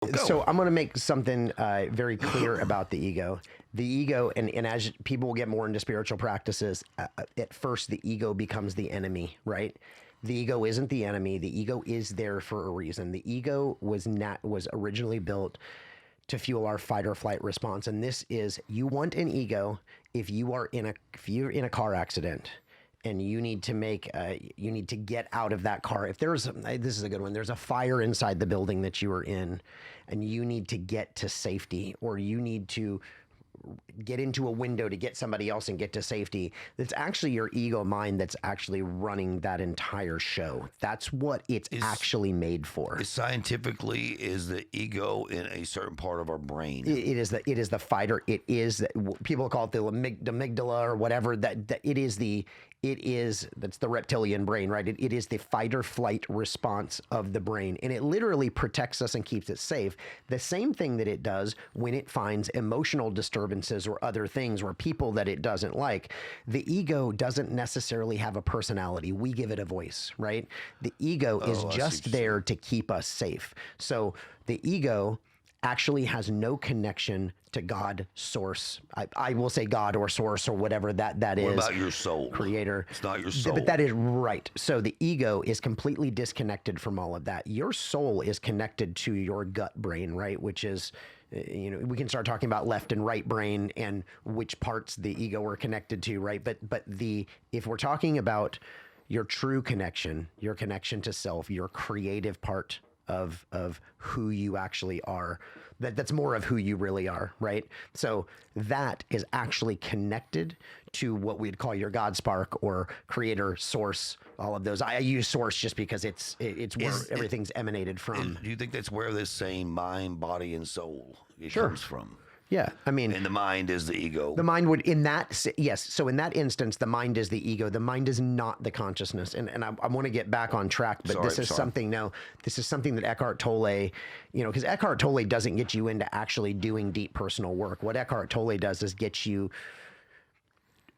Go. So I'm going to make something very clear about the ego. The ego, and as people will get more into spiritual practices, at first the ego becomes the enemy, right? The ego isn't the enemy. The ego is there for a reason. The ego was originally built to fuel our fight or flight response, and this is you want an ego if you're in a car accident and you need to get out of that car. If this is a good one, there's a fire inside the building that you are in and you need to get to safety, or you need to get into a window to get somebody else and get to safety. That's actually your ego mind that's actually running that entire show. That's what it's actually made for. Scientifically, is the ego in a certain part of our brain? It is the fighter. It is, people call it the amygdala or whatever. That's the reptilian brain, right? It is the fight or flight response of the brain, and it literally protects us and keeps it safe. The same thing that it does when it finds emotional disturbances or other things or people that it doesn't like. The ego doesn't necessarily have a personality. We give it a voice, right? The ego is just there to keep us safe. So the ego actually has no connection to God, source. I will say God or source or whatever that is. What about your soul? Creator. It's not your soul. But that is right. So the ego is completely disconnected from all of that. Your soul is connected to your gut brain, right? Which is, we can start talking about left and right brain and which parts the ego are connected to, right? But if we're talking about your true connection, your connection to self, your creative part of who you actually are, that's more of who you really are, right? So that is actually connected to what we'd call your God spark or creator, source, all of those. I use source just because it's where everything's emanated from. Do you think that's where this saying mind, body, and soul comes from? Yeah, I mean, and the mind is the ego. The mind would, yes. So in that instance, the mind is the ego. The mind is not the consciousness. And I want to get back on track, but this is something that Eckhart Tolle, because Eckhart Tolle doesn't get you into actually doing deep personal work. What Eckhart Tolle does is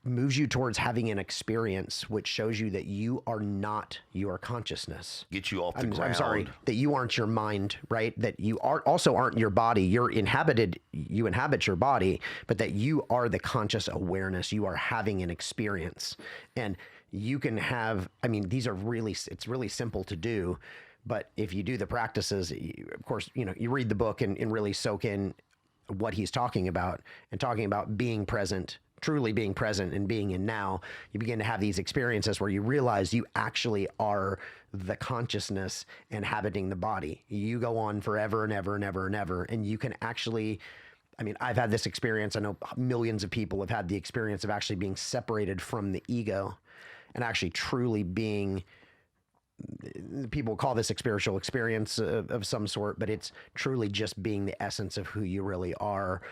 moves you towards having an experience which shows you that you are not your consciousness. Get you off the ground. I'm sorry, that you aren't your mind, right? That you also aren't your body. You inhabit your body, but that you are the conscious awareness. You are having an experience. And you can have, it's really simple to do, but if you do the practices, of course, you read the book and really soak in what he's talking about and talking about being present, truly being present and being in now, you begin to have these experiences where you realize you actually are the consciousness inhabiting the body. You go on forever and ever and ever and ever, and you can actually, I've had this experience. I know millions of people have had the experience of actually being separated from the ego and actually truly being, people call this a spiritual experience of some sort, but it's truly just being the essence of who you really are,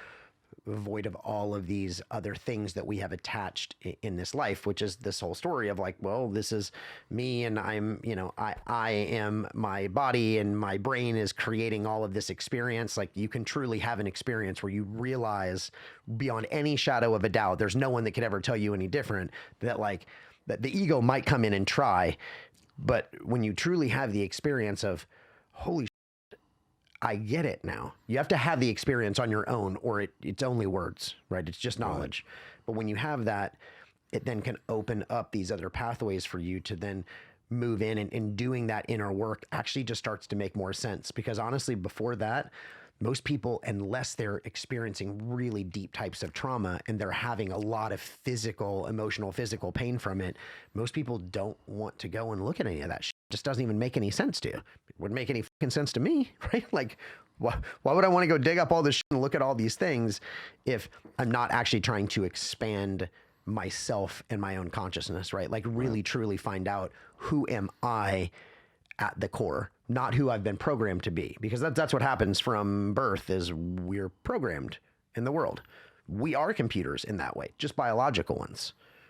void of all of these other things that we have attached in this life, which is this whole story of like, well, this is me and I'm, I am my body and my brain is creating all of this experience. Like you can truly have an experience where you realize beyond any shadow of a doubt, there's no one that could ever tell you any different, that the ego might come in and try, but when you truly have the experience of, holy I get it now. You have to have the experience on your own or it's only words, right? It's just knowledge. Right. But when you have that, it then can open up these other pathways for you to then move in, and doing that inner work actually just starts to make more sense. Because honestly, before that, most people, unless they're experiencing really deep types of trauma and they're having a lot of emotional, physical pain from it, most people don't want to go and look at any of that shit. It just doesn't even make any sense to you. It wouldn't make any fucking sense to me, right? Like, why would I want to go dig up all this shit and look at all these things if I'm not actually trying to expand myself and my own consciousness, right? Like really, truly find out who am I at the core, not who I've been programmed to be, because that's what happens from birth is we're programmed in the world. We are computers in that way, just biological ones.